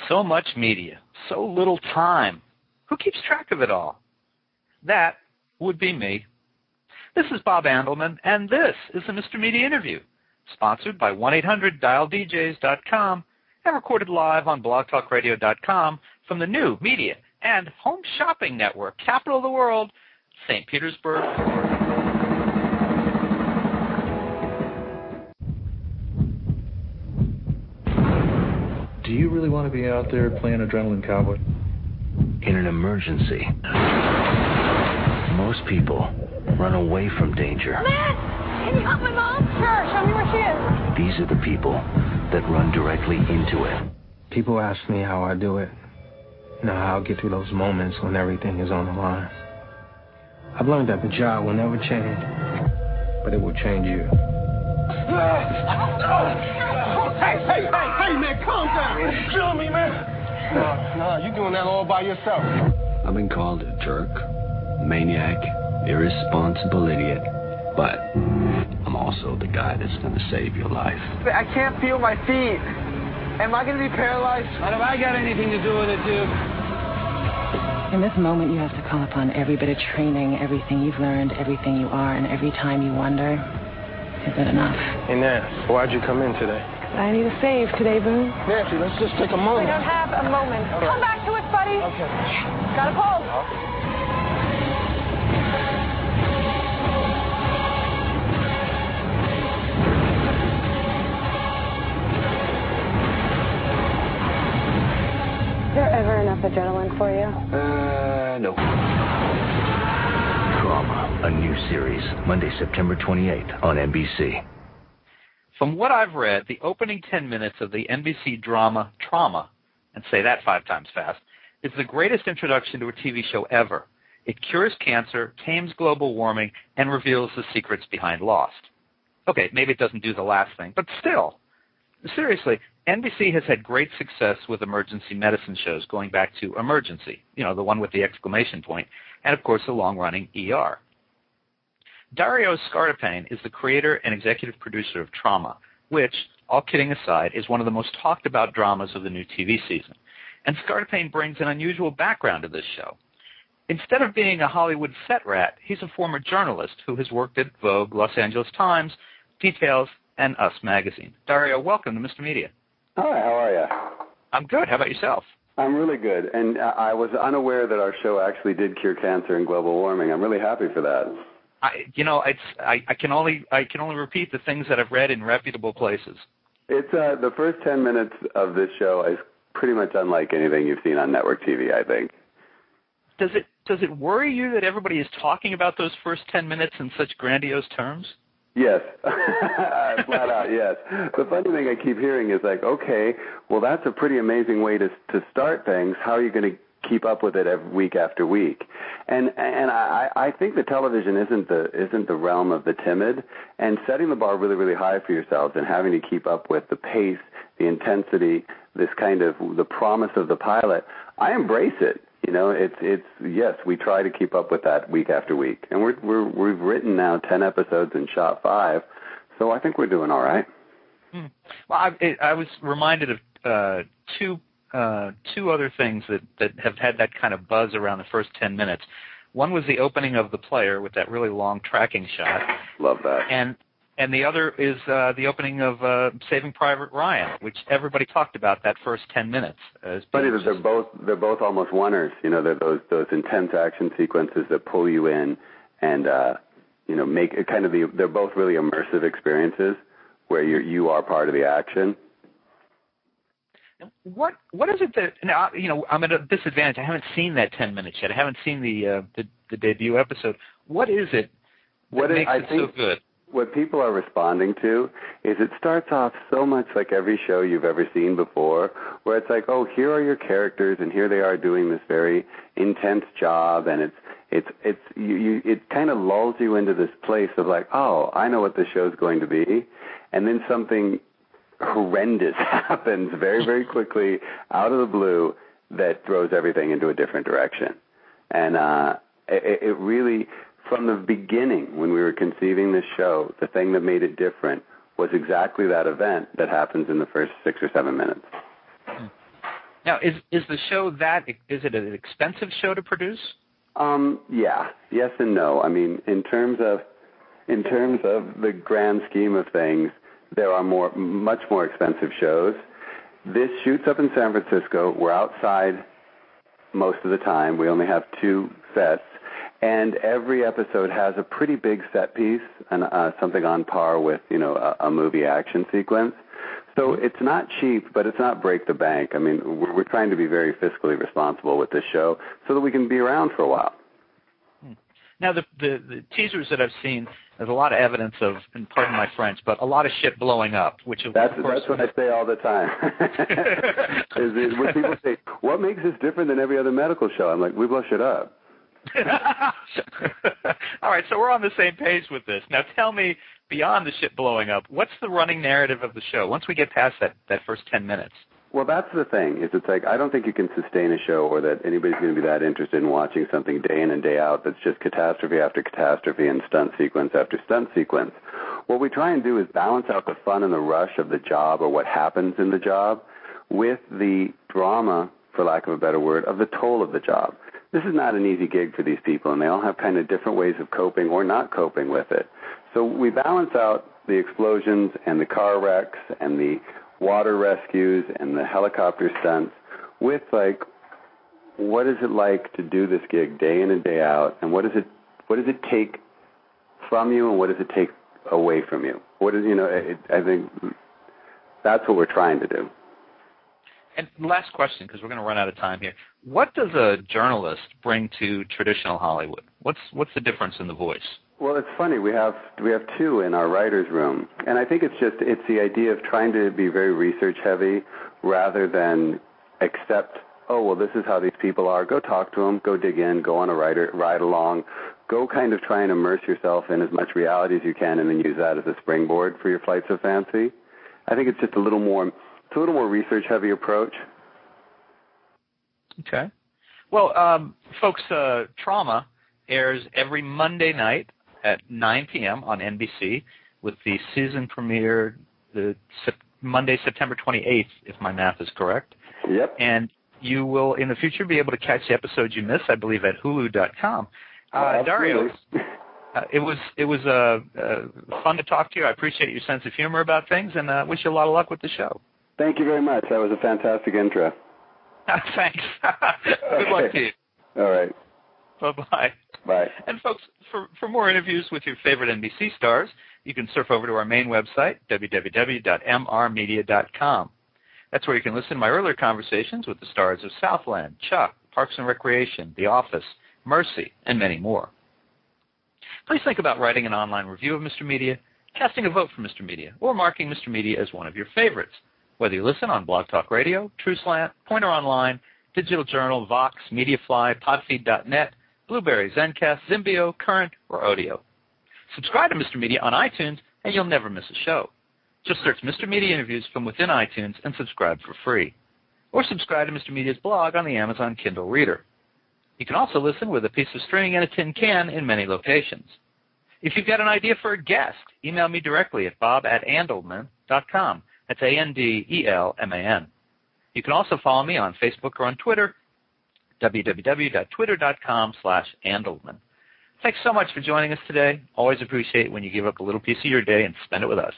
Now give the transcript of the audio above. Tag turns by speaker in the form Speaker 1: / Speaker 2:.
Speaker 1: So much media, so little time. Who keeps track of it all? That would be me. This is Bob Andelman, and this is the Mr. Media Interview, sponsored by 1-800-DialDJs.com and recorded live on blogtalkradio.com from the new media and home shopping network, capital of the world, St. Petersburg.
Speaker 2: Do you really want to be out there playing adrenaline cowboy?
Speaker 3: In an emergency, most people run away from danger.
Speaker 4: Liz! Can you help my mom? Sure, show me where she is.
Speaker 3: These are the people that run directly into it.
Speaker 5: People ask me how I do it. You know, how I get through those moments when everything is on the line. I've learned that the job will never change, but it will change you.
Speaker 6: Hey, man, calm down. Kill me, man. No, you're doing that all by yourself.
Speaker 3: I've been called a jerk, maniac, irresponsible idiot, but I'm also the guy that's going to save your life.
Speaker 6: I can't feel my feet. Am I going to be paralyzed? What have I got anything to do with it, dude?
Speaker 7: In this moment, you have to call upon every bit of training, everything you've learned, everything you are, and every time you wonder, is it enough?
Speaker 6: Hey, Nance, why'd you come in today?
Speaker 7: I need a save today, Boo.
Speaker 6: Nancy, let's just take a moment.
Speaker 4: We don't have a moment.
Speaker 6: Okay.
Speaker 4: Come back to us, buddy.
Speaker 6: Okay.
Speaker 4: Got a pulse. Is there ever enough adrenaline for you?
Speaker 3: No. Trauma, a new series, Monday, September 28th on NBC.
Speaker 1: From what I've read, the opening 10 minutes of the NBC drama Trauma, and say that 5 times fast, is the greatest introduction to a TV show ever. It cures cancer, tames global warming, and reveals the secrets behind Lost. Okay, maybe it doesn't do the last thing, but still. Seriously, NBC has had great success with emergency medicine shows going back to Emergency, the one with the exclamation point, and of course the long-running ER. Dario Scardapane is the creator and executive producer of Trauma, which, all kidding aside, is one of the most talked about dramas of the new TV season. And Scardapane brings an unusual background to this show. Instead of being a Hollywood set rat, he's a former journalist who has worked at Vogue, Los Angeles Times, Details, and Us Magazine. Dario, welcome to Mr. Media.
Speaker 8: Hi, how are you?
Speaker 1: I'm good. How about yourself?
Speaker 8: I'm really good. And I was unaware that our show actually did cure cancer and global warming. I'm really happy for that.
Speaker 1: I can only repeat the things that I've read in reputable places.
Speaker 8: It's the first 10 minutes of this show is pretty much unlike anything you've seen on network TV, I think.
Speaker 1: Does it worry you that everybody is talking about those first 10 minutes in such grandiose terms?
Speaker 8: Yes, flat out, yes. The funny thing I keep hearing is like, okay, well, that's a pretty amazing way to start things. How are you going to keep up with it week after week? And I think the television isn't the realm of the timid, and setting the bar really, really high for yourselves and having to keep up with the pace, the intensity, this kind of the promise of the pilot. I embrace it. It's yes, we try to keep up with that week after week, and we've written now 10 episodes and shot 5, so I think we're doing all right.
Speaker 1: Well, I was reminded of two other things that have had that kind of buzz around the first 10 minutes. One was the opening of The Player with that really long tracking shot.
Speaker 8: Love that.
Speaker 1: And the other is the opening of Saving Private Ryan, which everybody talked about that first 10 minutes.
Speaker 8: Funny that they're both almost oneers. They're those intense action sequences that pull you in and make it kind of they're both really immersive experiences where you are part of the action.
Speaker 1: What is it that now? I'm at a disadvantage. I haven't seen that 10 minutes yet. I haven't seen the debut episode. What is it that makes it so good?
Speaker 8: What people are responding to is it starts off so much like every show you've ever seen before, where it's like, oh, here are your characters, and here they are doing this very intense job, and it kind of lulls you into this place of like, oh, I know what this show's going to be, and then something horrendous happens very, very quickly out of the blue that throws everything into a different direction. And it really, from the beginning, when we were conceiving this show, the thing that made it different was exactly that event that happens in the first 6 or 7 minutes.
Speaker 1: Now, is the show is it an expensive show to produce?
Speaker 8: Yeah. Yes and no. I mean, in terms of the grand scheme of things, there are much more expensive shows. This shoots up in San Francisco. We're outside most of the time. We only have 2 sets. And every episode has a pretty big set piece, and something on par with, a movie action sequence. So it's not cheap, but it's not break the bank. I mean, we're trying to be very fiscally responsible with this show so that we can be around for a while.
Speaker 1: Now, the teasers that I've seen, there's a lot of evidence of, and pardon my French, but a lot of shit blowing up, which of course...
Speaker 8: That's what I say all the time. When people say, what makes this different than every other medical show? I'm like, we blow shit up.
Speaker 1: All right, so we're on the same page with this. Now tell me, beyond the shit blowing up, what's the running narrative of the show once we get past that first 10 minutes?
Speaker 8: Well, that's the thing. It's like, I don't think you can sustain a show or that anybody's going to be that interested in watching something day in and day out that's just catastrophe after catastrophe and stunt sequence after stunt sequence. What we try and do is balance out the fun and the rush of the job or what happens in the job with the drama, for lack of a better word, of the toll of the job. This is not an easy gig for these people, and they all have kind of different ways of coping or not coping with it. So we balance out the explosions and the car wrecks and the water rescues and the helicopter stunts with, like, what is it like to do this gig day in and day out, and what does it take from you, and what does it take away from you? I think that's what we're trying to do.
Speaker 1: And last question, because we're going to run out of time here. What does a journalist bring to traditional Hollywood? What's the difference in the voice?
Speaker 8: Well, it's funny. We have 2 in our writer's room, and I think it's the idea of trying to be very research heavy rather than accept, oh, well, this is how these people are. Go talk to them. Go dig in. Go on a ride along. Go kind of try and immerse yourself in as much reality as you can, and then use that as a springboard for your flights of fancy. I think it's just a little more research-heavy approach.
Speaker 1: Okay. Well, folks, Trauma airs every Monday night at 9 p.m. on NBC with the season premiere Monday, September 28th, if my math is correct.
Speaker 8: Yep.
Speaker 1: And you will, in the future, be able to catch the episodes you miss, I believe, at Hulu.com. Dario, it was fun to talk to you. I appreciate your sense of humor about things, and wish you a lot of luck with the show.
Speaker 8: Thank you very much. That was a fantastic intro.
Speaker 1: Thanks. Good luck to you.
Speaker 8: All right.
Speaker 1: Bye-bye.
Speaker 8: Bye.
Speaker 1: And folks, for more interviews with your favorite NBC stars, you can surf over to our main website, www.mrmedia.com. That's where you can listen to my earlier conversations with the stars of Southland, Chuck, Parks and Recreation, The Office, Mercy, and many more. Please think about writing an online review of Mr. Media, casting a vote for Mr. Media, or marking Mr. Media as one of your favorites, whether you listen on Blog Talk Radio, TrueSlant, Pointer Online, Digital Journal, Vox, Mediafly, Podfeed.net, Blueberry, Zencast, Zimbio, Current, or Odeo. Subscribe to Mr. Media on iTunes, and you'll never miss a show. Just search Mr. Media Interviews from within iTunes and subscribe for free. Or subscribe to Mr. Media's blog on the Amazon Kindle Reader. You can also listen with a piece of string and a tin can in many locations. If you've got an idea for a guest, email me directly at bob@andelman.com. That's ANDELMAN. You can also follow me on Facebook or on Twitter, www.twitter.com/Andelman. Thanks so much for joining us today. Always appreciate it when you give up a little piece of your day and spend it with us.